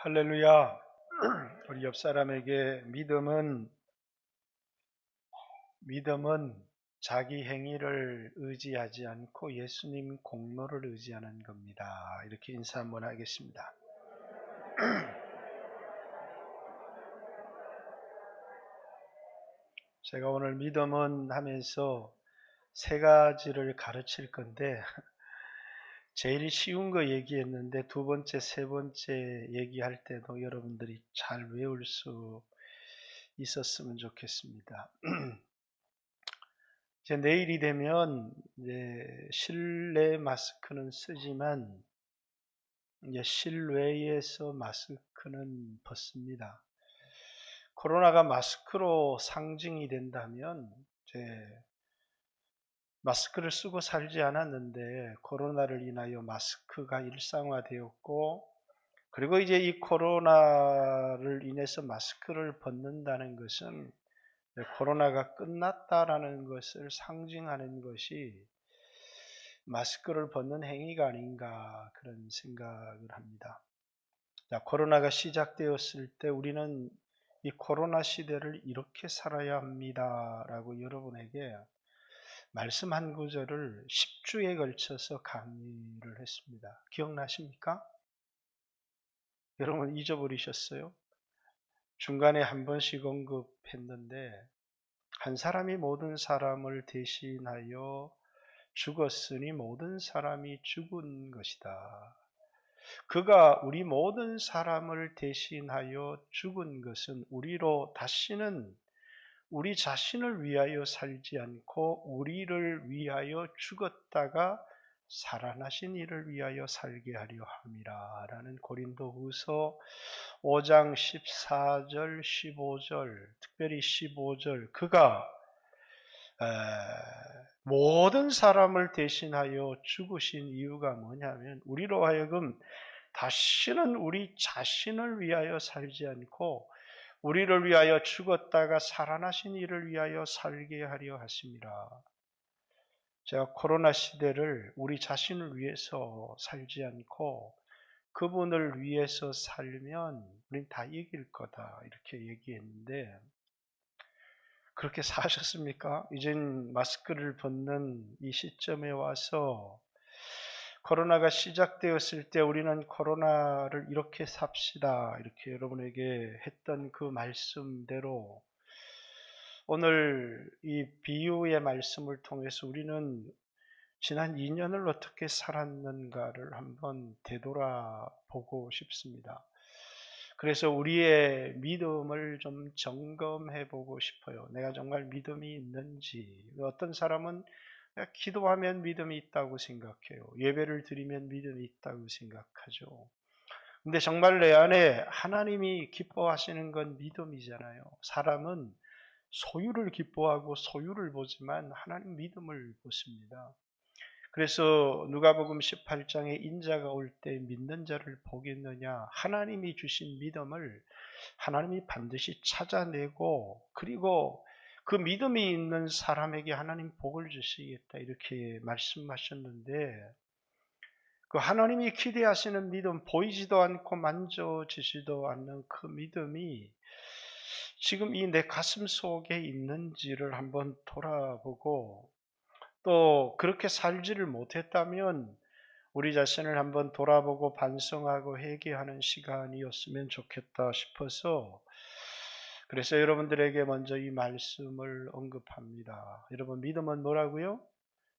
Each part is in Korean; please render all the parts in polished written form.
할렐루야. 우리 옆 사람에게 믿음은 자기 행위를 의지하지 않고 예수님 공로를 의지하는 겁니다. 이렇게 인사 한번 하겠습니다. 제가 오늘 믿음은 하면서 세 가지를 가르칠 건데 제일 쉬운 거 얘기했는데 두 번째, 세 번째 얘기할 때도 여러분들이 잘 외울 수 있었으면 좋겠습니다. 이제 내일이 되면 이제 실내 마스크는 쓰지만 이제 실외에서 마스크는 벗습니다. 코로나가 마스크로 상징이 된다면 이제 마스크를 쓰고 살지 않았는데 코로나를 인하여 마스크가 일상화되었고, 그리고 이제 이 코로나를 인해서 마스크를 벗는다는 것은 코로나가 끝났다라는 것을 상징하는 것이 마스크를 벗는 행위가 아닌가 그런 생각을 합니다. 자, 코로나가 시작되었을 때 우리는 이 코로나 시대를 이렇게 살아야 합니다라고 여러분에게 말씀 한 구절을 10주에 걸쳐서 강의를 했습니다. 기억나십니까? 여러분 잊어버리셨어요? 중간에 한 번씩 언급했는데, 한 사람이 모든 사람을 대신하여 죽었으니 모든 사람이 죽은 것이다. 그가 우리 모든 사람을 대신하여 죽은 것은 우리로 다시는 우리 자신을 위하여 살지 않고 우리를 위하여 죽었다가 살아나신 이를 위하여 살게 하려 함이라 라는 고린도후서 5장 14절 15절, 특별히 15절, 그가 모든 사람을 대신하여 죽으신 이유가 뭐냐면 우리로 하여금 다시는 우리 자신을 위하여 살지 않고 우리를 위하여 죽었다가 살아나신 이를 위하여 살게 하려 하심이라. 제가 코로나 시대를 우리 자신을 위해서 살지 않고 그분을 위해서 살면 우린 다 이길 거다 이렇게 얘기했는데, 그렇게 사셨습니까? 이젠 마스크를 벗는 이 시점에 와서 코로나가 시작되었을 때 우리는 코로나를 이렇게 삽시다 이렇게 여러분에게 했던 그 말씀대로 오늘 이 비유의 말씀을 통해서 우리는 지난 2년을 어떻게 살았는가를 한번 되돌아보고 싶습니다. 그래서 우리의 믿음을 좀 점검해 보고 싶어요. 내가 정말 믿음이 있는지. 어떤 사람은 내가 기도하면 믿음이 있다고 생각해요. 예배를 드리면 믿음이 있다고 생각하죠. 근데 정말 내 안에 하나님이 기뻐하시는 건 믿음이잖아요. 사람은 소유를 기뻐하고 소유를 보지만 하나님 믿음을 보십니다. 그래서 누가복음 18장에 인자가 올 때 믿는 자를 보겠느냐, 하나님이 주신 믿음을 하나님이 반드시 찾아내고 그리고 그 믿음이 있는 사람에게 하나님 복을 주시겠다 이렇게 말씀하셨는데, 그 하나님이 기대하시는 믿음, 보이지도 않고 만져지지도 않는 그 믿음이 지금 이 내 가슴 속에 있는지를 한번 돌아보고, 또 그렇게 살지를 못했다면 우리 자신을 한번 돌아보고 반성하고 회개하는 시간이었으면 좋겠다 싶어서, 그래서 여러분들에게 먼저 이 말씀을 언급합니다. 여러분, 믿음은 뭐라고요?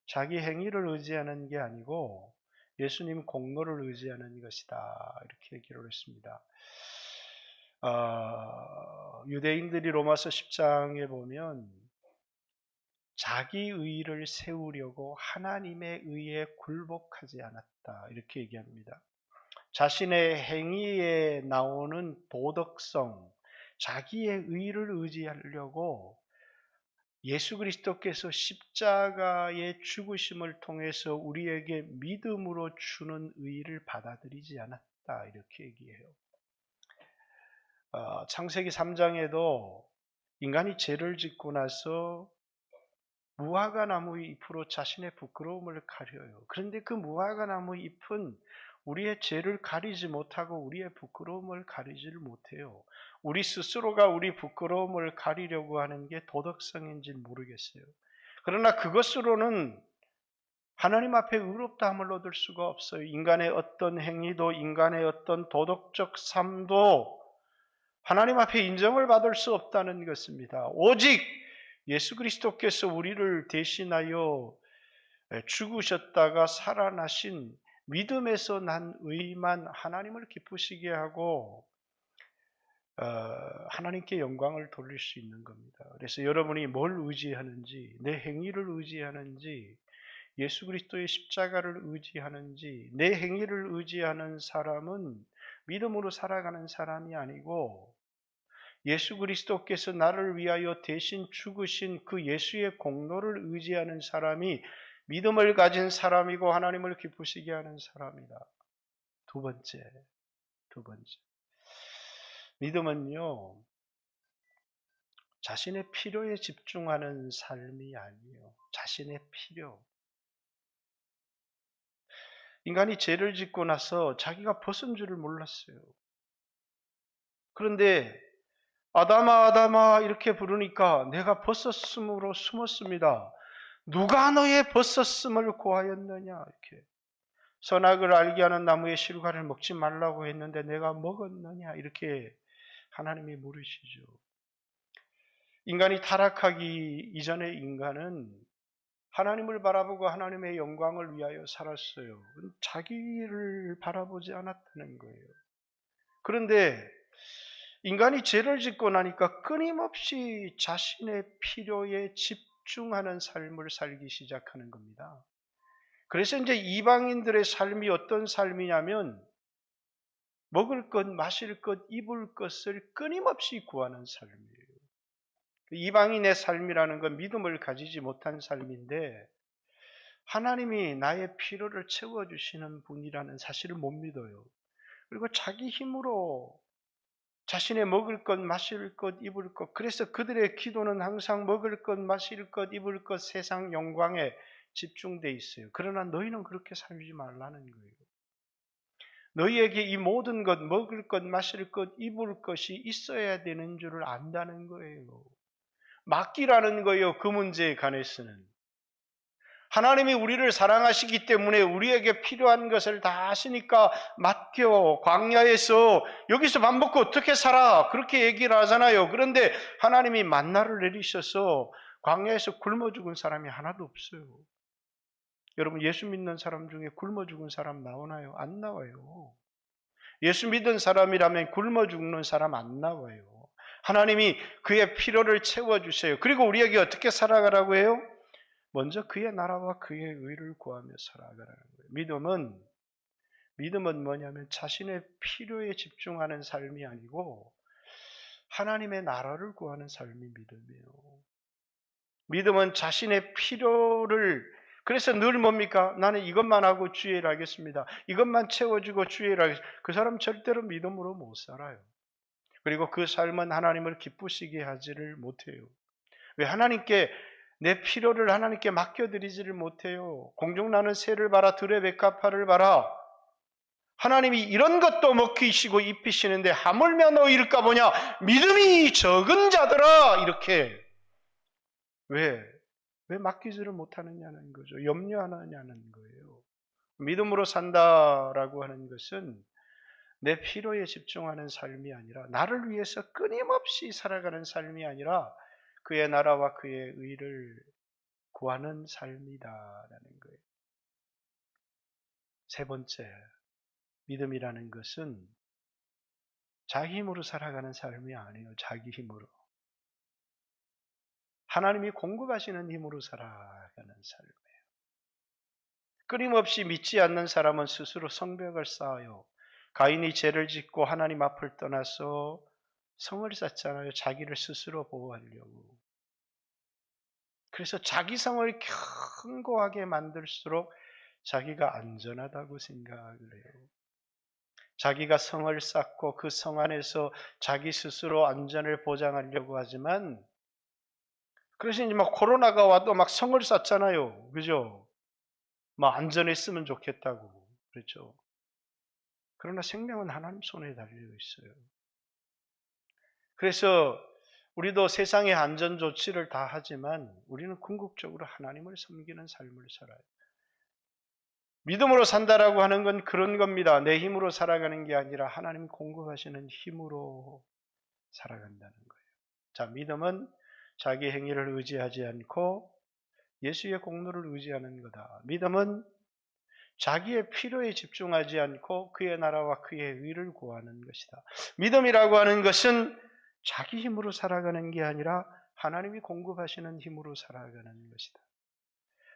자기 행위를 의지하는 게 아니고 예수님 공로를 의지하는 것이다 이렇게 얘기를 했습니다. 유대인들이 로마서 10장에 보면 자기 의를 세우려고 하나님의 의에 굴복하지 않았다 이렇게 얘기합니다. 자신의 행위에 나오는 도덕성, 자기의 의를 의지하려고 예수 그리스도께서 십자가의 죽으심을 통해서 우리에게 믿음으로 주는 의를 받아들이지 않았다 이렇게 얘기해요. 창세기 3장에도 인간이 죄를 짓고 나서 무화과 나무 잎으로 자신의 부끄러움을 가려요. 그런데 그 무화과 나무 잎은 우리의 죄를 가리지 못하고 우리의 부끄러움을 가리지를 못해요. 우리 스스로가 우리 부끄러움을 가리려고 하는 게 도덕성인지 모르겠어요. 그러나 그것으로는 하나님 앞에 의롭다함을 얻을 수가 없어요. 인간의 어떤 행위도 인간의 어떤 도덕적 삶도 하나님 앞에 인정을 받을 수 없다는 것입니다. 오직 예수 그리스도께서 우리를 대신하여 죽으셨다가 살아나신 믿음에서 난 의만 하나님을 기쁘시게 하고 하나님께 영광을 돌릴 수 있는 겁니다. 그래서 여러분이 뭘 의지하는지, 내 행위를 의지하는지, 예수 그리스도의 십자가를 의지하는지, 내 행위를 의지하는 사람은 믿음으로 살아가는 사람이 아니고 예수 그리스도께서 나를 위하여 대신 죽으신 그 예수의 공로를 의지하는 사람이 믿음을 가진 사람이고 하나님을 기쁘시게 하는 사람이다. 두 번째. 믿음은요, 자신의 필요에 집중하는 삶이 아니에요. 자신의 필요. 인간이 죄를 짓고 나서 자기가 벗은 줄을 몰랐어요. 그런데 아담아 아담아 이렇게 부르니까 내가 벗었음으로 숨었습니다. 누가 너의 벗었음을 고하였느냐 이렇게. 선악을 알게 하는 나무의 실과를 먹지 말라고 했는데 내가 먹었느냐 이렇게 하나님이 물으시죠. 인간이 타락하기 이전의 인간은 하나님을 바라보고 하나님의 영광을 위하여 살았어요. 자기를 바라보지 않았다는 거예요. 그런데 인간이 죄를 짓고 나니까 끊임없이 자신의 필요에 집중하는 삶을 살기 시작하는 겁니다. 그래서 이제 이방인들의 삶이 어떤 삶이냐면 먹을 것, 마실 것, 입을 것을 끊임없이 구하는 삶이에요. 이방인의 삶이라는 건 믿음을 가지지 못한 삶인데 하나님이 나의 필요를 채워주시는 분이라는 사실을 못 믿어요. 그리고 자기 힘으로 자신의 먹을 것, 마실 것, 입을 것. 그래서 그들의 기도는 항상 먹을 것, 마실 것, 입을 것, 세상 영광에 집중돼 있어요. 그러나 너희는 그렇게 살지 말라는 거예요. 너희에게 이 모든 것, 먹을 것, 마실 것, 입을 것이 있어야 되는 줄을 안다는 거예요. 맡기라는 거예요. 그 문제에 관해서는. 하나님이 우리를 사랑하시기 때문에 우리에게 필요한 것을 다 하시니까 맡겨. 광야에서 여기서 밥 먹고 어떻게 살아? 그렇게 얘기를 하잖아요. 그런데 하나님이 만나를 내리셔서 광야에서 굶어 죽은 사람이 하나도 없어요. 여러분 예수 믿는 사람 중에 굶어 죽은 사람 나오나요? 안 나와요. 예수 믿은 사람이라면 굶어 죽는 사람 안 나와요. 하나님이 그의 필요를 채워주세요. 그리고 우리에게 어떻게 살아가라고 해요? 먼저 그의 나라와 그의 의를 구하며 살아가라는 거예요. 믿음은 뭐냐면 자신의 필요에 집중하는 삶이 아니고 하나님의 나라를 구하는 삶이 믿음이에요. 믿음은 자신의 필요를 그래서 늘 뭡니까? 나는 이것만 하고 주의를 하겠습니다. 이것만 채워주고 주의를 하겠습니다. 그 사람 절대로 믿음으로 못 살아요. 그리고 그 삶은 하나님을 기쁘시게 하지를 못해요. 왜 하나님께 내 필요를 하나님께 맡겨드리지를 못해요. 공중나는 새를 봐라 들의 백합화를 봐라. 하나님이 이런 것도 먹히시고 입히시는데 하물며 너희일까 보냐. 믿음이 적은 자들아 이렇게. 왜 맡기지를 못하느냐는 거죠. 염려하느냐는 거예요. 믿음으로 산다라고 하는 것은 내 필요에 집중하는 삶이 아니라 나를 위해서 끊임없이 살아가는 삶이 아니라 그의 나라와 그의 의를 구하는 삶이다라는 거예요. 세 번째, 믿음이라는 것은 자기 힘으로 살아가는 삶이 아니에요. 자기 힘으로. 하나님이 공급하시는 힘으로 살아가는 삶이에요. 끊임없이 믿지 않는 사람은 스스로 성벽을 쌓아요. 가인이 죄를 짓고 하나님 앞을 떠나서 성을 쌓잖아요. 자기를 스스로 보호하려고. 그래서 자기 성을 견고하게 만들수록 자기가 안전하다고 생각을 해요. 자기가 성을 쌓고 그 성 안에서 자기 스스로 안전을 보장하려고 하지만 그래서 이제 막 코로나가 와도 막 성을 쌓잖아요. 그죠? 막 안전했으면 좋겠다고. 그렇죠? 그러나 생명은 하나님 손에 달려 있어요. 그래서 우리도 세상의 안전 조치를 다 하지만 우리는 궁극적으로 하나님을 섬기는 삶을 살아요. 믿음으로 산다라고 하는 건 그런 겁니다. 내 힘으로 살아가는 게 아니라 하나님 공급하시는 힘으로 살아간다는 거예요. 자, 믿음은 자기 행위를 의지하지 않고 예수의 공로를 의지하는 거다. 믿음은 자기의 필요에 집중하지 않고 그의 나라와 그의 의를 구하는 것이다. 믿음이라고 하는 것은 자기 힘으로 살아가는 게 아니라 하나님이 공급하시는 힘으로 살아가는 것이다.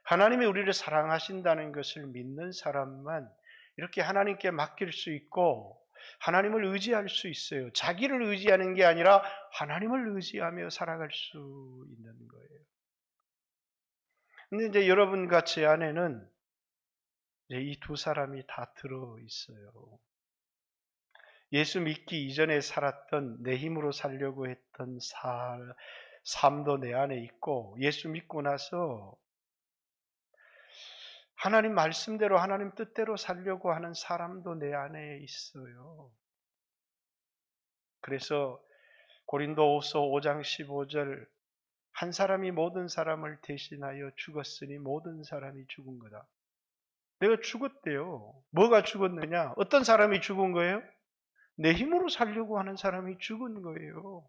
하나님이 우리를 사랑하신다는 것을 믿는 사람만 이렇게 하나님께 맡길 수 있고 하나님을 의지할 수 있어요. 자기를 의지하는 게 아니라 하나님을 의지하며 살아갈 수 있는 거예요. 근데 이제 여러분과 제 안에는 이 두 사람이 다 들어 있어요. 예수 믿기 이전에 살았던 내 힘으로 살려고 했던 삶도 내 안에 있고 예수 믿고 나서 하나님 말씀대로 하나님 뜻대로 살려고 하는 사람도 내 안에 있어요. 그래서 고린도후서 5장 15절 한 사람이 모든 사람을 대신하여 죽었으니 모든 사람이 죽은 거다. 내가 죽었대요. 뭐가 죽었느냐? 어떤 사람이 죽은 거예요? 내 힘으로 살려고 하는 사람이 죽은 거예요.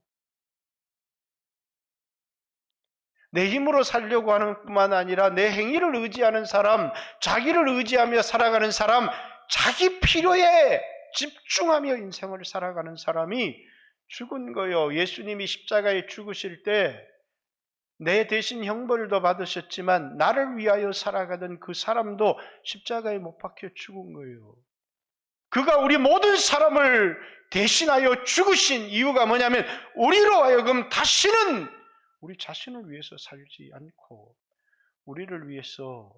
내 힘으로 살려고 하는 뿐만 아니라 내 행위를 의지하는 사람, 자기를 의지하며 살아가는 사람, 자기 필요에 집중하며 인생을 살아가는 사람이 죽은 거예요. 예수님이 십자가에 죽으실 때 내 대신 형벌도 받으셨지만 나를 위하여 살아가던 그 사람도 십자가에 못 박혀 죽은 거예요. 그가 우리 모든 사람을 대신하여 죽으신 이유가 뭐냐면 우리로 하여금 다시는 우리 자신을 위해서 살지 않고 우리를 위해서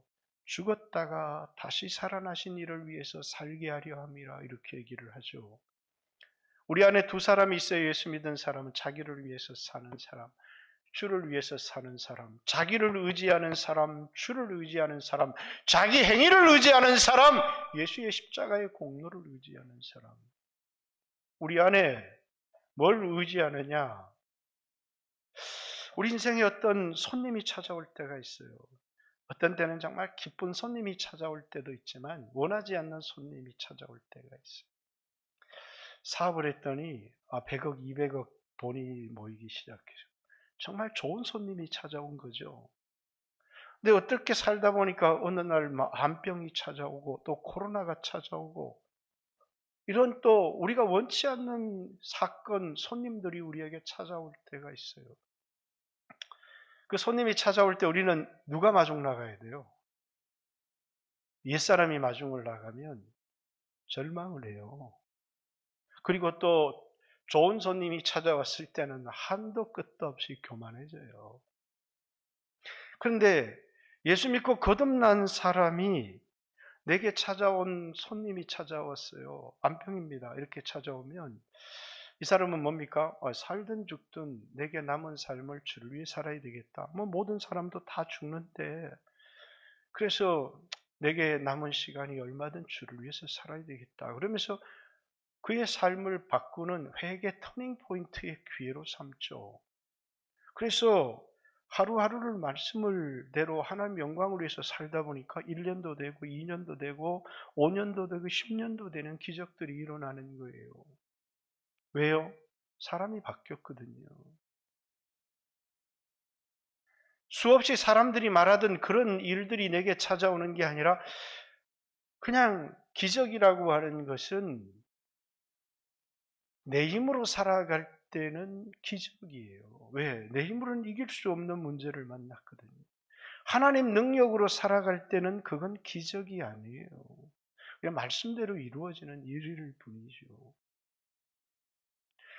죽었다가 다시 살아나신 이를 위해서 살게 하려 함이라 이렇게 얘기를 하죠. 우리 안에 두 사람이 있어요. 예수 믿는 사람은 자기를 위해서 사는 사람, 주를 위해서 사는 사람, 자기를 의지하는 사람, 주를 의지하는 사람, 자기 행위를 의지하는 사람, 예수의 십자가의 공로를 의지하는 사람. 우리 안에 뭘 의지하느냐? 우리 인생에 어떤 손님이 찾아올 때가 있어요. 어떤 때는 정말 기쁜 손님이 찾아올 때도 있지만 원하지 않는 손님이 찾아올 때가 있어요. 사업을 했더니 100억, 200억 돈이 모이기 시작해요. 정말 좋은 손님이 찾아온 거죠. 근데 어떻게 살다 보니까 어느 날 암병이 찾아오고 또 코로나가 찾아오고 이런 또 우리가 원치 않는 사건, 손님들이 우리에게 찾아올 때가 있어요. 그 손님이 찾아올 때 우리는 누가 마중 나가야 돼요? 옛사람이 마중을 나가면 절망을 해요. 그리고 또 좋은 손님이 찾아왔을 때는 한도 끝도 없이 교만해져요. 그런데 예수 믿고 거듭난 사람이 내게 찾아온 손님이 찾아왔어요. 암병입니다. 이렇게 찾아오면 이 사람은 뭡니까? 살든 죽든 내게 남은 삶을 주를 위해 살아야 되겠다. 모든 사람도 다 죽는데 그래서 내게 남은 시간이 얼마든 주를 위해서 살아야 되겠다. 그러면서 그의 삶을 바꾸는 회개 터닝 포인트의 기회로 삼죠. 그래서 하루하루를 말씀을 대로 하나님 영광을 위해서 살다 보니까 1년도 되고 2년도 되고 5년도 되고 10년도 되는 기적들이 일어나는 거예요. 왜요? 사람이 바뀌었거든요. 수없이 사람들이 말하던 그런 일들이 내게 찾아오는 게 아니라 그냥 기적이라고 하는 것은 내 힘으로 살아갈 때는 기적이에요. 왜? 내 힘으로는 이길 수 없는 문제를 만났거든요. 하나님 능력으로 살아갈 때는 그건 기적이 아니에요. 그냥 말씀대로 이루어지는 일일 뿐이죠.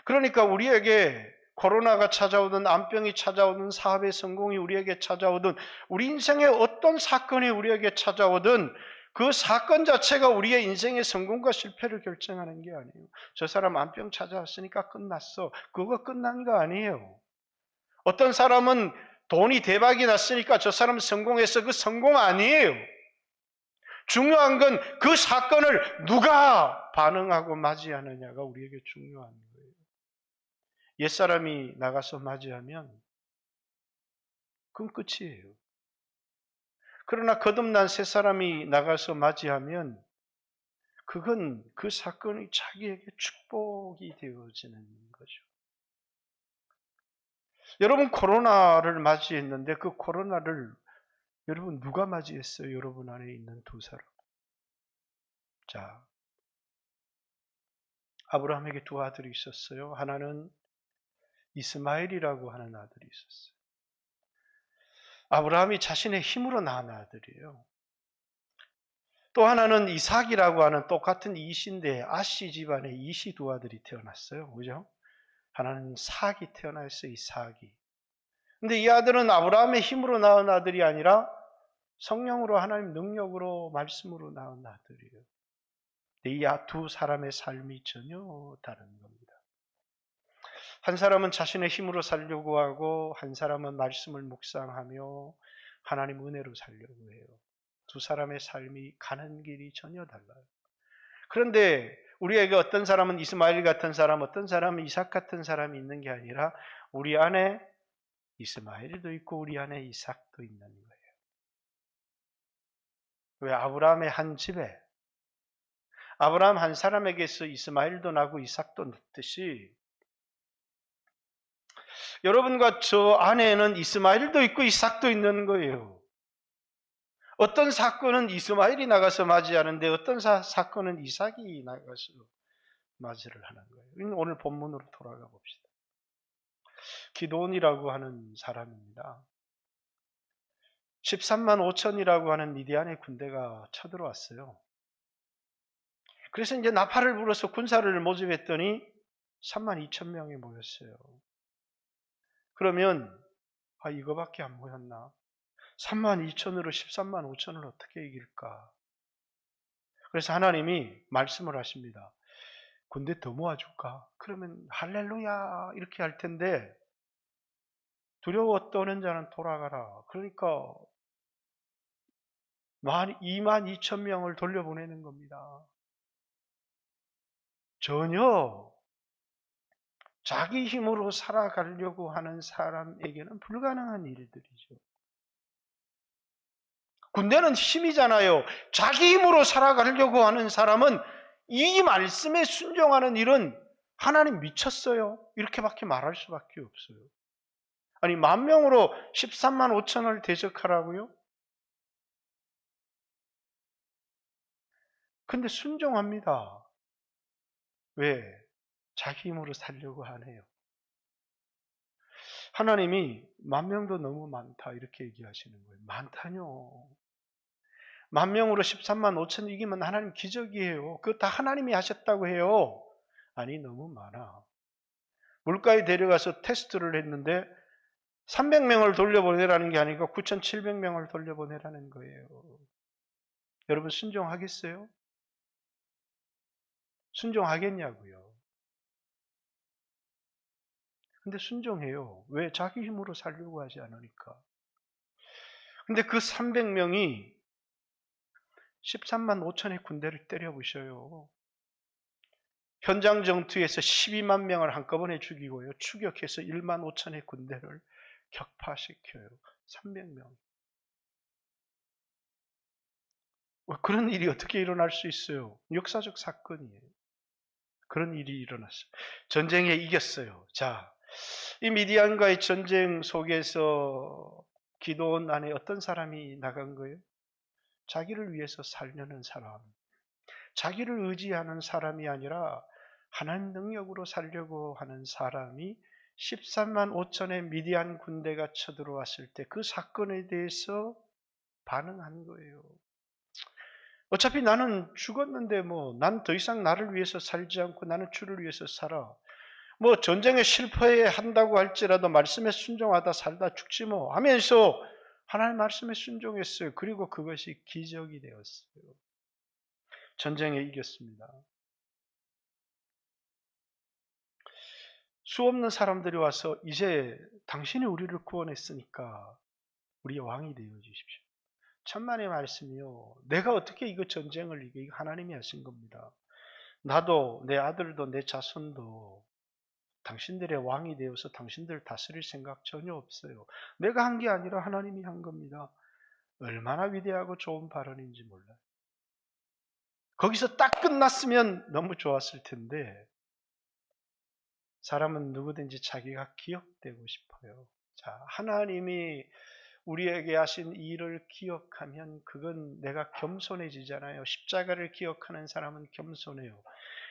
그러니까 우리에게 코로나가 찾아오든 암병이 찾아오든 사업의 성공이 우리에게 찾아오든 우리 인생의 어떤 사건이 우리에게 찾아오든 그 사건 자체가 우리의 인생의 성공과 실패를 결정하는 게 아니에요. 저 사람 암병 찾아왔으니까 끝났어. 그거 끝난 거 아니에요. 어떤 사람은 돈이 대박이 났으니까 저 사람 성공해서 그 성공 아니에요. 중요한 건 그 사건을 누가 반응하고 맞이하느냐가 우리에게 중요한 거예요. 옛사람이 나가서 맞이하면 그건 끝이에요. 그러나 거듭난 새사람이 나가서 맞이하면 그건 그 사건이 자기에게 축복이 되어지는 거죠. 여러분 코로나를 맞이했는데 그 코로나를 여러분 누가 맞이했어요? 여러분 안에 있는 두 사람. 자, 아브라함에게 두 아들이 있었어요. 하나는 이스마엘이라고 하는 아들이 있었어요. 아브라함이 자신의 힘으로 낳은 아들이에요. 또 하나는 이삭이라고 하는 똑같은 이시인데 아시 집안에 이시 두 아들이 태어났어요. 그죠? 하나는 사기 태어났어요. 이삭이. 근데 이 아들은 아브라함의 힘으로 낳은 아들이 아니라 성령으로 하나님 능력으로 말씀으로 낳은 아들이에요. 이 두 사람의 삶이 전혀 다른 겁니다. 한 사람은 자신의 힘으로 살려고 하고 한 사람은 말씀을 묵상하며 하나님 은혜로 살려고 해요. 두 사람의 삶이 가는 길이 전혀 달라요. 그런데 우리에게 어떤 사람은 이스마엘 같은 사람, 어떤 사람은 이삭 같은 사람이 있는 게 아니라 우리 안에 이스마엘도 있고 우리 안에 이삭도 있는 거예요. 왜? 아브라함의 한 집에 아브라함 한 사람에게서 이스마엘도 나고 이삭도 낳듯이 여러분과 저 안에는 이스마엘도 있고 이삭도 있는 거예요. 어떤 사건은 이스마엘이 나가서 맞이하는데 어떤 사건은 이삭이 나가서 맞이를 하는 거예요. 오늘 본문으로 돌아가 봅시다. 기드온이라고 하는 사람입니다. 13만 5천이라고 하는 미디안의 군대가 쳐들어왔어요. 그래서 이제 나팔을 불어서 군사를 모집했더니 3만 2천 명이 모였어요. 그러면 이거밖에 안 모였나? 3만 2천으로 13만 5천을 어떻게 이길까? 그래서 하나님이 말씀을 하십니다. 군대 더 모아줄까? 그러면 할렐루야 이렇게 할 텐데 두려워 떠는 자는 돌아가라. 그러니까 2만 2천 명을 돌려보내는 겁니다. 전혀 자기 힘으로 살아가려고 하는 사람에게는 불가능한 일들이죠. 군대는 힘이잖아요. 자기 힘으로 살아가려고 하는 사람은 이 말씀에 순종하는 일은 하나님 미쳤어요. 이렇게밖에 말할 수밖에 없어요. 아니 10,000명으로 13만 5천을 대적하라고요? 근데 순종합니다. 왜? 자기 힘으로 살려고 하네요. 하나님이 10,000명도 너무 많다 이렇게 얘기하시는 거예요. 많다뇨. 10,000명으로 13만 5천 이기면 하나님 기적이에요. 그거 다 하나님이 하셨다고 해요. 아니 너무 많아. 물가에 데려가서 테스트를 했는데 300명을 돌려보내라는 게 아니고 9,700명을 돌려보내라는 거예요. 여러분 순종하겠어요? 순종하겠냐고요. 근데 순종해요. 왜? 자기 힘으로 살려고 하지 않으니까. 근데 그 300명이 13만 5천의 군대를 때려부셔요. 현장 전투에서 12만 명을 한꺼번에 죽이고요. 추격해서 1만 5천의 군대를 격파시켜요. 300명. 그런 일이 어떻게 일어날 수 있어요? 역사적 사건이에요. 그런 일이 일어났어요. 전쟁에 이겼어요. 자, 이 미디안과의 전쟁 속에서 기도원 안에 어떤 사람이 나간 거예요? 자기를 위해서 살려는 사람. 자기를 의지하는 사람이 아니라 하나님 능력으로 살려고 하는 사람이 13만 5천의 미디안 군대가 쳐들어왔을 때 그 사건에 대해서 반응한 거예요. 어차피 나는 죽었는데 난 더 이상 나를 위해서 살지 않고 나는 주를 위해서 살아. 전쟁에 실패한다고 할지라도 말씀에 순종하다 살다 죽지 하면서 하나님 말씀에 순종했어요. 그리고 그것이 기적이 되었어요. 전쟁에 이겼습니다. 수없는 사람들이 와서 이제 당신이 우리를 구원했으니까 우리의 왕이 되어 주십시오. 천만의 말씀이요. 내가 어떻게 이거 전쟁을 이겨? 이거 하나님이 하신 겁니다. 나도, 내 아들도, 내 자손도 당신들의 왕이 되어서 당신들 다스릴 생각 전혀 없어요. 내가 한 게 아니라 하나님이 한 겁니다. 얼마나 위대하고 좋은 발언인지 몰라요. 거기서 딱 끝났으면 너무 좋았을 텐데, 사람은 누구든지 자기가 기억되고 싶어요. 자, 하나님이 우리에게 하신 일을 기억하면 그건 내가 겸손해지잖아요. 십자가를 기억하는 사람은 겸손해요.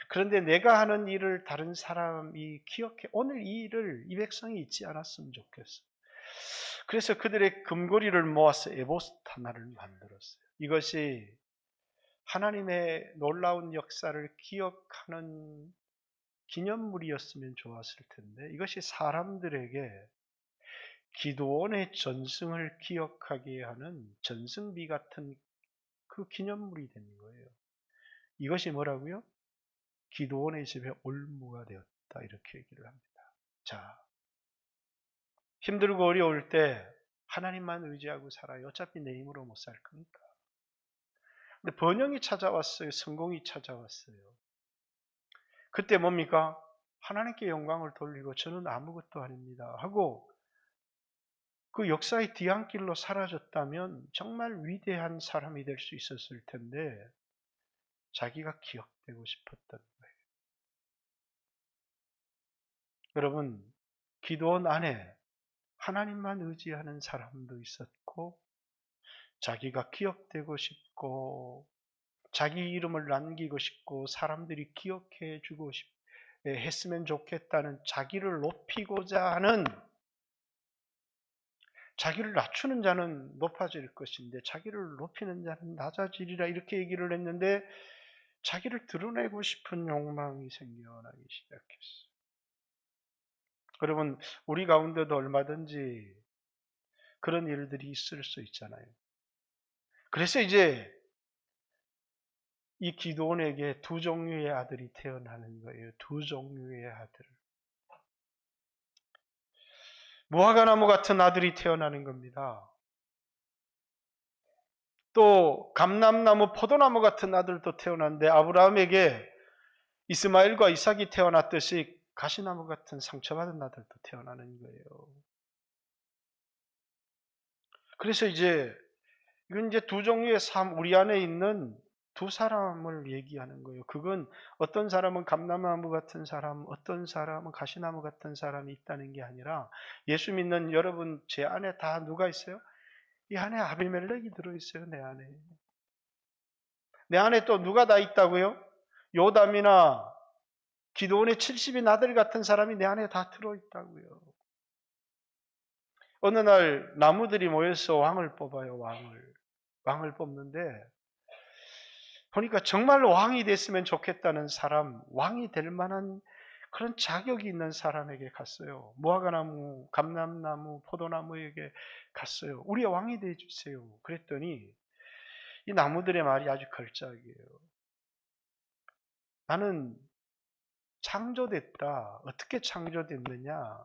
그런데 내가 하는 일을 다른 사람이 기억해. 오늘 이 일을 이 백성이 잊지 않았으면 좋겠어. 그래서 그들의 금고리를 모아서 에봇 하나를 만들었어요. 이것이 하나님의 놀라운 역사를 기억하는 기념물이었으면 좋았을 텐데, 이것이 사람들에게 기도원의 전승을 기억하게 하는 전승비 같은 그 기념물이 된 거예요. 이것이 뭐라고요? 기도원의 집에 올무가 되었다, 이렇게 얘기를 합니다. 자, 힘들고 어려울 때 하나님만 의지하고 살아요. 어차피 내 힘으로 못 살 거니까. 근데 번영이 찾아왔어요. 성공이 찾아왔어요. 그때 뭡니까? 하나님께 영광을 돌리고 저는 아무것도 아닙니다 하고 그 역사의 뒤안길로 사라졌다면 정말 위대한 사람이 될 수 있었을 텐데, 자기가 기억되고 싶었던 거예요. 여러분, 기도원 안에 하나님만 의지하는 사람도 있었고, 자기가 기억되고 싶고, 자기 이름을 남기고 싶고, 사람들이 기억해 주고 했으면 좋겠다는 자기를 높이고자 하는, 자기를 낮추는 자는 높아질 것인데 자기를 높이는 자는 낮아지리라, 이렇게 얘기를 했는데 자기를 드러내고 싶은 욕망이 생겨나기 시작했어요. 여러분, 우리 가운데도 얼마든지 그런 일들이 있을 수 있잖아요. 그래서 이제 이 기드온에게 두 종류의 아들이 태어나는 거예요. 두 종류의 아들. 무화과나무 같은 아들이 태어나는 겁니다. 또 감람나무, 포도나무 같은 아들도 태어났는데, 아브라함에게 이스마엘과 이삭이 태어났듯이 가시나무 같은 상처받은 아들도 태어나는 거예요. 그래서 이건 이제 두 종류의 삶, 우리 안에 있는 두 사람을 얘기하는 거예요. 그건 어떤 사람은 감람나무 같은 사람, 어떤 사람은 가시나무 같은 사람이 있다는 게 아니라, 예수 믿는 여러분, 제 안에 다 누가 있어요? 이 안에 아비멜렉이 들어있어요. 내 안에 또 누가 다 있다고요? 요담이나 기드온의 70인 아들 같은 사람이 내 안에 다 들어있다고요. 어느 날 나무들이 모여서 왕을 뽑아요. 왕을 뽑는데 보니까 정말 왕이 됐으면 좋겠다는 사람, 왕이 될 만한 그런 자격이 있는 사람에게 갔어요. 무화과나무, 감람나무, 포도나무에게 갔어요. 우리 왕이 되어주세요. 그랬더니 이 나무들의 말이 아주 걸작이에요. 나는 창조됐다. 어떻게 창조됐느냐?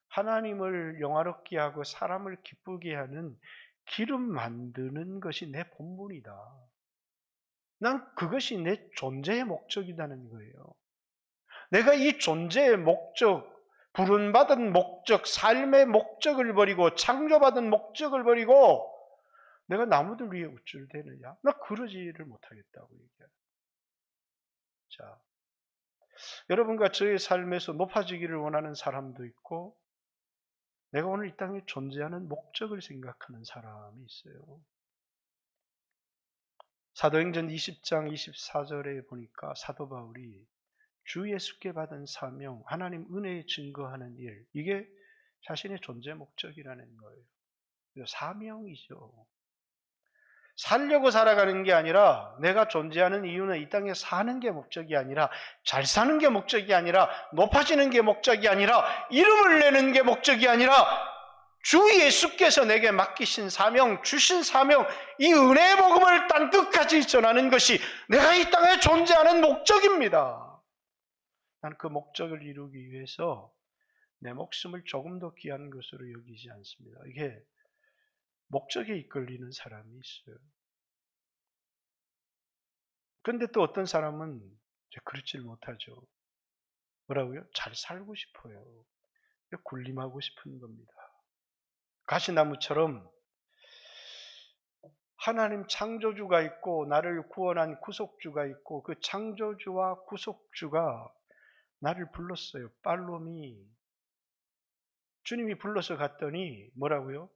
하나님을 영화롭게 하고 사람을 기쁘게 하는 기름 만드는 것이 내 본분이다. 난 그것이 내 존재의 목적이라는 거예요. 내가 이 존재의 목적, 부름받은 목적, 삶의 목적을 버리고 창조받은 목적을 버리고 내가 나무들 위에 우쭐대느냐? 나 그러지를 못하겠다고 얘기해요. 자, 여러분과 저의 삶에서 높아지기를 원하는 사람도 있고, 내가 오늘 이 땅에 존재하는 목적을 생각하는 사람이 있어요. 사도행전 20장 24절에 보니까 사도 바울이 주 예수께 받은 사명, 하나님 은혜에 증거하는 일, 이게 자신의 존재 목적이라는 거예요. 사명이죠. 살려고 살아가는 게 아니라, 내가 존재하는 이유는 이 땅에 사는 게 목적이 아니라, 잘 사는 게 목적이 아니라, 높아지는 게 목적이 아니라, 이름을 내는 게 목적이 아니라, 주 예수께서 내게 맡기신 사명, 주신 사명, 이 은혜의 복음을 땅 끝까지 전하는 것이 내가 이 땅에 존재하는 목적입니다. 나는 그 목적을 이루기 위해서 내 목숨을 조금도 귀한 것으로 여기지 않습니다. 이게 목적에 이끌리는 사람이 있어요. 그런데 또 어떤 사람은 그렇지 못하죠. 뭐라고요? 잘 살고 싶어요. 군림하고 싶은 겁니다. 가시나무처럼 하나님 창조주가 있고 나를 구원한 구속주가 있고 그 창조주와 구속주가 나를 불렀어요. 팔로미. 주님이 불러서 갔더니 뭐라고요?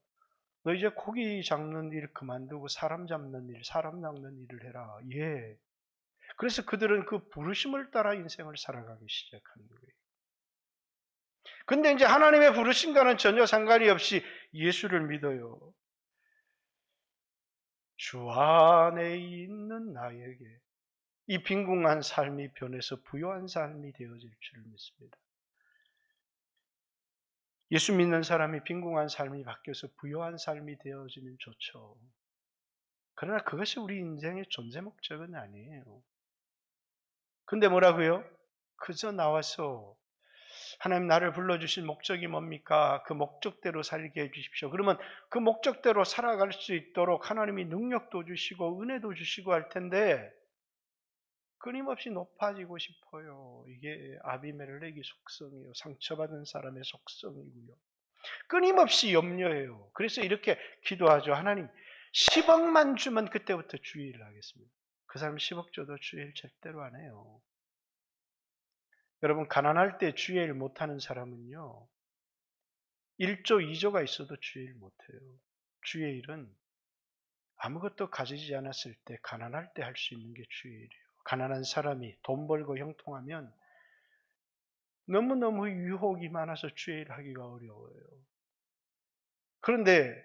너 이제 고기 잡는 일 그만두고 사람 잡는 일, 사람 낚는 일을 해라. 예. 그래서 그들은 그 부르심을 따라 인생을 살아가기 시작하는 거예요. 근데 이제 하나님의 부르심과는 전혀 상관이 없이 예수를 믿어요. 주 안에 있는 나에게 이 빈궁한 삶이 변해서 부요한 삶이 되어질 줄을 믿습니다. 예수 믿는 사람이 빈궁한 삶이 바뀌어서 부요한 삶이 되어지면 좋죠. 그러나 그것이 우리 인생의 존재 목적은 아니에요. 근데 뭐라고요? 그저 나와서 하나님 나를 불러주신 목적이 뭡니까? 그 목적대로 살게 해주십시오. 그러면 그 목적대로 살아갈 수 있도록 하나님이 능력도 주시고 은혜도 주시고 할 텐데 끊임없이 높아지고 싶어요. 이게 아비멜렉의 속성이에요. 상처받은 사람의 속성이고요. 끊임없이 염려해요. 그래서 이렇게 기도하죠. 하나님 10억만 주면 그때부터 주의를 하겠습니다. 그 사람 10억 줘도 주의를 절대로 안 해요. 여러분 가난할 때 주의를 못하는 사람은요. 1조 2조가 있어도 주의를 못해요. 주의 일은 아무것도 가지지 않았을 때 가난할 때 할 수 있는 게 주의 일이에요. 가난한 사람이 돈 벌고 형통하면 너무너무 유혹이 많아서 주의 일 하기가 어려워요. 그런데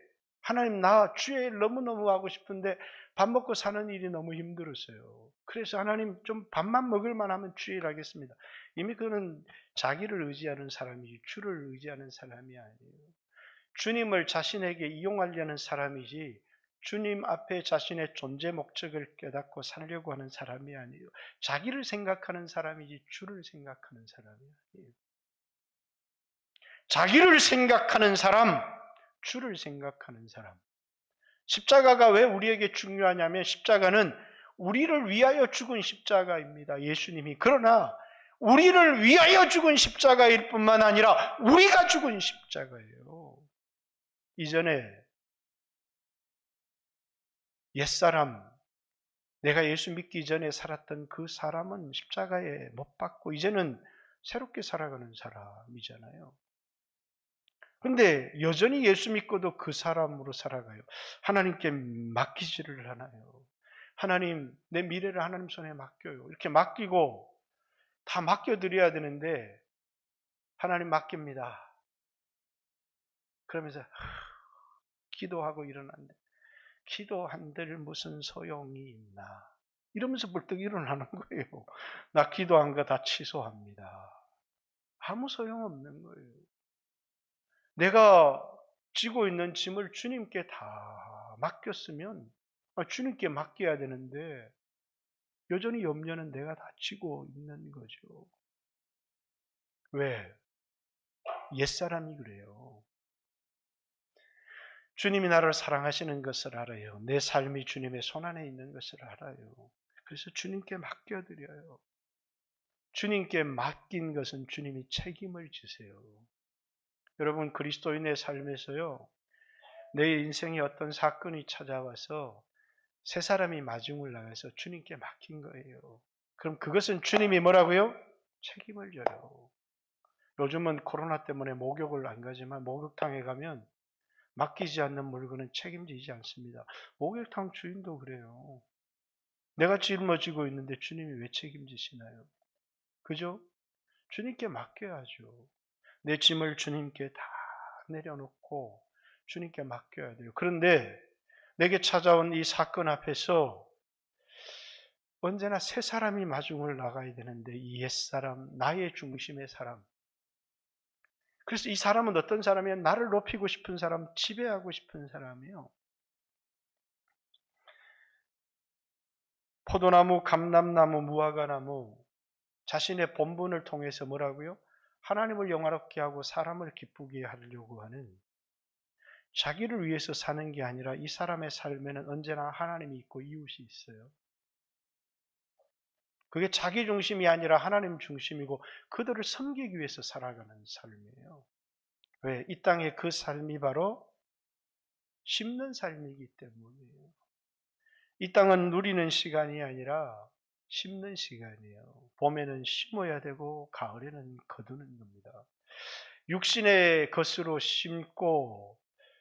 하나님 나 주의 일 너무너무 하고 싶은데 밥 먹고 사는 일이 너무 힘들었어요. 그래서 하나님 좀 밥만 먹을만 하면 주의 일 하겠습니다. 이미 그는 자기를 의지하는 사람이지 주를 의지하는 사람이 아니에요. 주님을 자신에게 이용하려는 사람이지 주님 앞에 자신의 존재 목적을 깨닫고 살려고 하는 사람이 아니에요. 자기를 생각하는 사람이지 주를 생각하는 사람이 아니에요. 자기를 생각하는 사람, 주를 생각하는 사람. 십자가가 왜 우리에게 중요하냐면 십자가는 우리를 위하여 죽은 십자가입니다. 예수님이. 그러나 우리를 위하여 죽은 십자가일 뿐만 아니라 우리가 죽은 십자가예요. 이전에 옛사람, 내가 예수 믿기 전에 살았던 그 사람은 십자가에 못 박고 이제는 새롭게 살아가는 사람이잖아요. 그런데 여전히 예수 믿고도 그 사람으로 살아가요. 하나님께 맡기지를 않아요. 하나님, 내 미래를 하나님 손에 맡겨요. 이렇게 맡기고 다 맡겨드려야 되는데 하나님 맡깁니다. 그러면서 기도하고 일어났는데 기도한들 무슨 소용이 있나. 이러면서 벌떡 일어나는 거예요. 나 기도한 거 다 취소합니다. 아무 소용없는 거예요. 내가 지고 있는 짐을 주님께 다 맡겼으면 주님께 맡겨야 되는데 여전히 염려는 내가 다 지고 있는 거죠. 왜? 옛사람이 그래요. 주님이 나를 사랑하시는 것을 알아요. 내 삶이 주님의 손안에 있는 것을 알아요. 그래서 주님께 맡겨드려요. 주님께 맡긴 것은 주님이 책임을 지세요. 여러분 그리스도인의 삶에서요. 내 인생에 어떤 사건이 찾아와서 세 사람이 마중을 나가서 주님께 맡긴 거예요. 그럼 그것은 주님이 뭐라고요? 책임을 져요. 요즘은 코로나 때문에 목욕을 안 가지만 목욕탕에 가면 맡기지 않는 물건은 책임지지 않습니다. 목욕탕 주인도 그래요. 내가 짊어지고 있는데 주님이 왜 책임지시나요? 그죠? 주님께 맡겨야죠. 내 짐을 주님께 다 내려놓고 주님께 맡겨야 돼요. 그런데 내게 찾아온 이 사건 앞에서 언제나 새 사람이 마중을 나가야 되는데 이 옛사람, 나의 중심의 사람. 그래서 이 사람은 어떤 사람이야? 나를 높이고 싶은 사람, 지배하고 싶은 사람이에요. 포도나무, 감람나무, 무화과나무 자신의 본분을 통해서 뭐라고요? 하나님을 영화롭게 하고 사람을 기쁘게 하려고 하는 자기를 위해서 사는 게 아니라 이 사람의 삶에는 언제나 하나님이 있고 이웃이 있어요. 그게 자기 중심이 아니라 하나님 중심이고 그들을 섬기기 위해서 살아가는 삶이에요. 왜? 이 땅의 그 삶이 바로 심는 삶이기 때문이에요. 이 땅은 누리는 시간이 아니라 심는 시간이에요. 봄에는 심어야 되고 가을에는 거두는 겁니다. 육신의 것으로 심고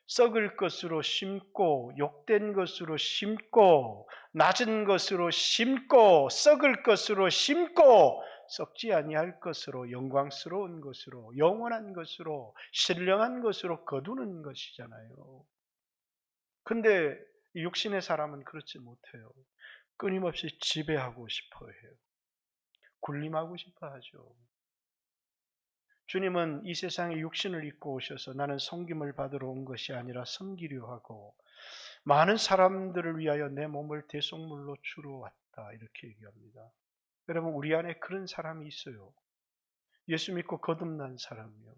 썩을 것으로 심고 욕된 것으로 심고 낮은 것으로 심고 썩을 것으로 심고 썩지 아니할 것으로 영광스러운 것으로 영원한 것으로 신령한 것으로 거두는 것이잖아요. 근데 육신의 사람은 그렇지 못해요. 끊임없이 지배하고 싶어 해요. 군림하고 싶어 하죠. 주님은 이 세상에 육신을 입고 오셔서 나는 섬김을 받으러 온 것이 아니라 섬기려 하고 많은 사람들을 위하여 내 몸을 대속물로 주러 왔다 이렇게 얘기합니다. 여러분 우리 안에 그런 사람이 있어요. 예수 믿고 거듭난 사람이요.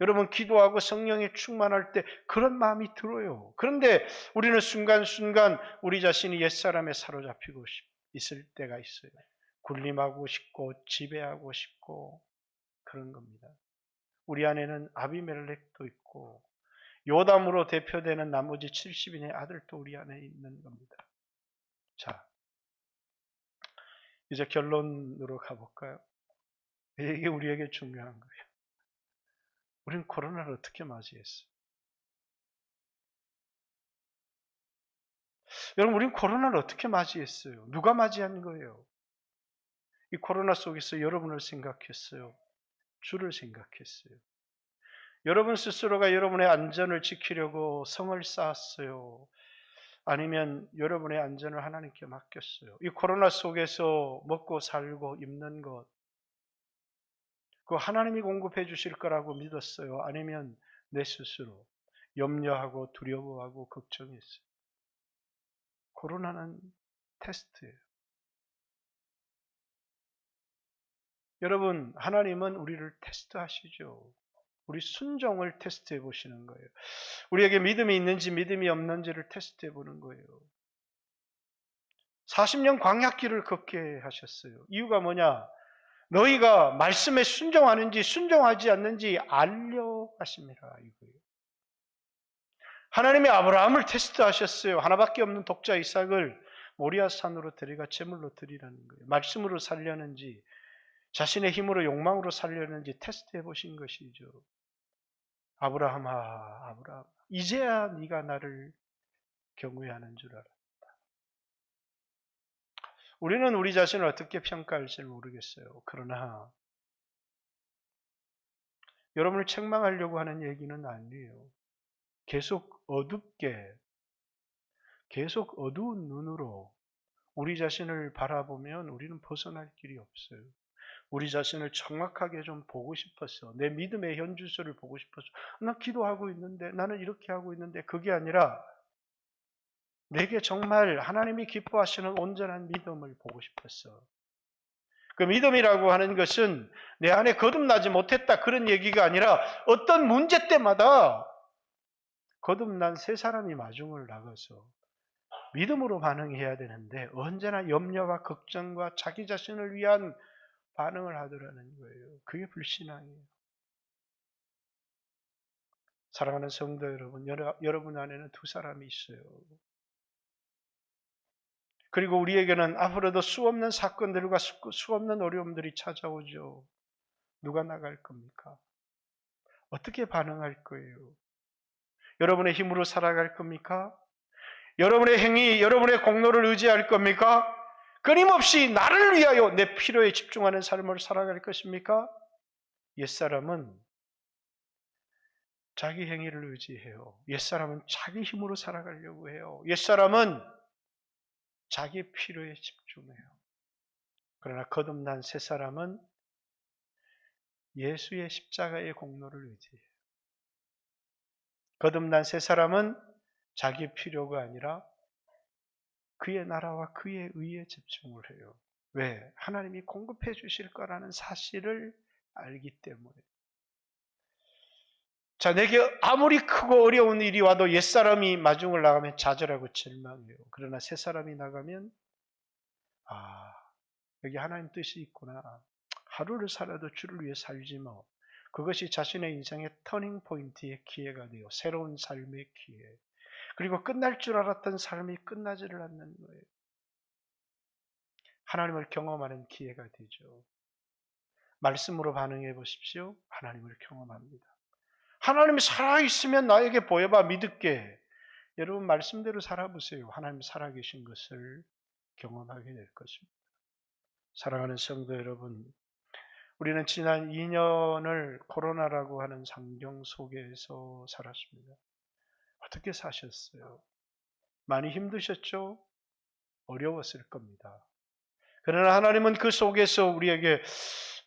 여러분 기도하고 성령에 충만할 때 그런 마음이 들어요. 그런데 우리는 순간순간 우리 자신이 옛사람에 사로잡히고 있을 때가 있어요. 군림하고 싶고 지배하고 싶고 그런 겁니다. 우리 안에는 아비멜렉도 있고 요담으로 대표되는 나머지 70인의 아들도 우리 안에 있는 겁니다. 자, 이제 결론으로 가볼까요? 이게 우리에게 중요한 거예요. 우리는 코로나를 어떻게 맞이했어요? 여러분, 우리는 코로나를 어떻게 맞이했어요? 누가 맞이한 거예요? 이 코로나 속에서 여러분을 생각했어요. 주를 생각했어요. 여러분 스스로가 여러분의 안전을 지키려고 성을 쌓았어요. 아니면 여러분의 안전을 하나님께 맡겼어요. 이 코로나 속에서 먹고 살고 입는 것, 그 하나님이 공급해 주실 거라고 믿었어요. 아니면 내 스스로 염려하고 두려워하고 걱정했어요. 코로나는 테스트예요. 여러분, 하나님은 우리를 테스트하시죠. 우리 순종을 테스트해 보시는 거예요. 우리에게 믿음이 있는지 믿음이 없는지를 테스트해 보는 거예요. 40년 광야길을 걷게 하셨어요. 이유가 뭐냐? 너희가 말씀에 순종하는지 순종하지 않는지 알려 하심이라 이거예요. 하나님이 아브라함을 테스트하셨어요. 하나밖에 없는 독자 이삭을 모리아 산으로 데려가 제물로 드리라는 거예요. 말씀으로 살려는지 자신의 힘으로 욕망으로 살려는지 테스트해 보신 것이죠. 아브라함아, 아브라함, 이제야 네가 나를 경외하는 줄 알아. 우리는 우리 자신을 어떻게 평가할지 모르겠어요. 그러나 여러분을 책망하려고 하는 얘기는 아니에요. 계속 어둡게, 계속 어두운 눈으로 우리 자신을 바라보면 우리는 벗어날 길이 없어요. 우리 자신을 정확하게 좀 보고 싶었어. 내 믿음의 현주소를 보고 싶었어. 나 기도하고 있는데, 나는 이렇게 하고 있는데, 그게 아니라 내게 정말 하나님이 기뻐하시는 온전한 믿음을 보고 싶었어. 그 믿음이라고 하는 것은 내 안에 거듭나지 못했다 그런 얘기가 아니라 어떤 문제 때마다 거듭난 새 사람이 마중을 나가서 믿음으로 반응해야 되는데 언제나 염려와 걱정과 자기 자신을 위한 반응을 하더라는 거예요. 그게 불신앙이에요. 사랑하는 성도 여러분, 여러분 안에는 두 사람이 있어요. 그리고 우리에게는 앞으로도 수없는 사건들과 수없는 어려움들이 찾아오죠. 누가 나갈 겁니까? 어떻게 반응할 거예요? 여러분의 힘으로 살아갈 겁니까? 여러분의 행위, 여러분의 공로를 의지할 겁니까? 끊임없이 나를 위하여 내 필요에 집중하는 삶을 살아갈 것입니까? 옛사람은 자기 행위를 의지해요. 옛사람은 자기 힘으로 살아가려고 해요. 옛사람은 자기 필요에 집중해요. 그러나 거듭난 새사람은 예수의 십자가의 공로를 의지해요. 거듭난 새사람은 자기 필요가 아니라 그의 나라와 그의 의에 집중을 해요. 왜? 하나님이 공급해 주실 거라는 사실을 알기 때문에. 자, 내게 아무리 크고 어려운 일이 와도 옛사람이 마중을 나가면 좌절하고 절망해요. 그러나 새사람이 나가면 아, 여기 하나님 뜻이 있구나. 하루를 살아도 주를 위해 살지 뭐. 그것이 자신의 인생의 터닝 포인트의 기회가 돼요. 새로운 삶의 기회. 그리고 끝날 줄 알았던 삶이 끝나지를 않는 거예요. 하나님을 경험하는 기회가 되죠. 말씀으로 반응해 보십시오. 하나님을 경험합니다. 하나님이 살아있으면 나에게 보여봐 믿을게. 여러분 말씀대로 살아보세요. 하나님 살아계신 것을 경험하게 될 것입니다. 사랑하는 성도 여러분, 우리는 지난 2년을 코로나라고 하는 상경 속에서 살았습니다. 어떻게 사셨어요? 많이 힘드셨죠? 어려웠을 겁니다. 그러나 하나님은 그 속에서 우리에게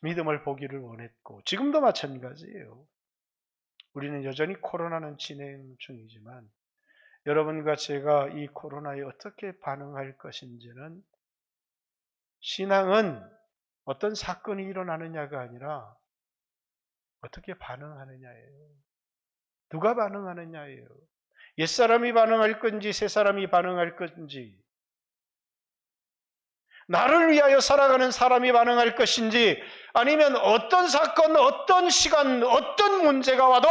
믿음을 보기를 원했고 지금도 마찬가지예요. 우리는 여전히 코로나는 진행 중이지만 여러분과 제가 이 코로나에 어떻게 반응할 것인지는 신앙은 어떤 사건이 일어나느냐가 아니라 어떻게 반응하느냐예요. 누가 반응하느냐예요. 옛사람이 반응할 건지 새사람이 반응할 건지 나를 위하여 살아가는 사람이 반응할 것인지 아니면 어떤 사건, 어떤 시간, 어떤 문제가 와도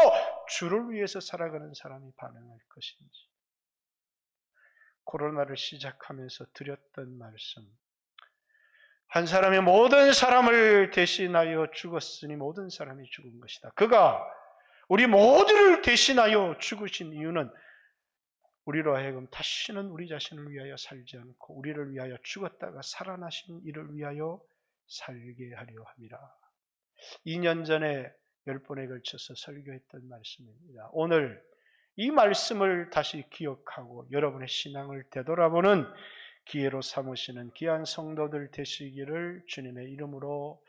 주를 위해서 살아가는 사람이 반응할 것인지 코로나를 시작하면서 드렸던 말씀 한 사람이 모든 사람을 대신하여 죽었으니 모든 사람이 죽은 것이다. 그가 우리 모두를 대신하여 죽으신 이유는 우리로 하여금 다시는 우리 자신을 위하여 살지 않고 우리를 위하여 죽었다가 살아나신 이를 위하여 살게 하려 함이라. 2년 전에 10번에 걸쳐서 설교했던 말씀입니다. 오늘 이 말씀을 다시 기억하고 여러분의 신앙을 되돌아보는 기회로 삼으시는 귀한 성도들 되시기를 주님의 이름으로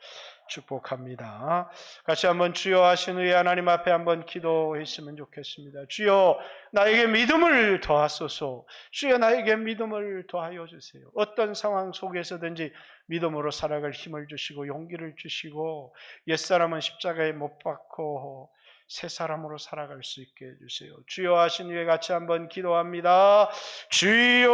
축복합니다. 같이 한번 주여 하신 후에 하나님 앞에 한번 기도했으면 좋겠습니다. 주여 나에게 믿음을 더하소서. 주여 나에게 믿음을 더하여 주세요. 어떤 상황 속에서든지 믿음으로 살아갈 힘을 주시고 용기를 주시고 옛사람은 십자가에 못 박고 새 사람으로 살아갈 수 있게 해주세요. 주여 하신 후에 같이 한번 기도합니다. 주여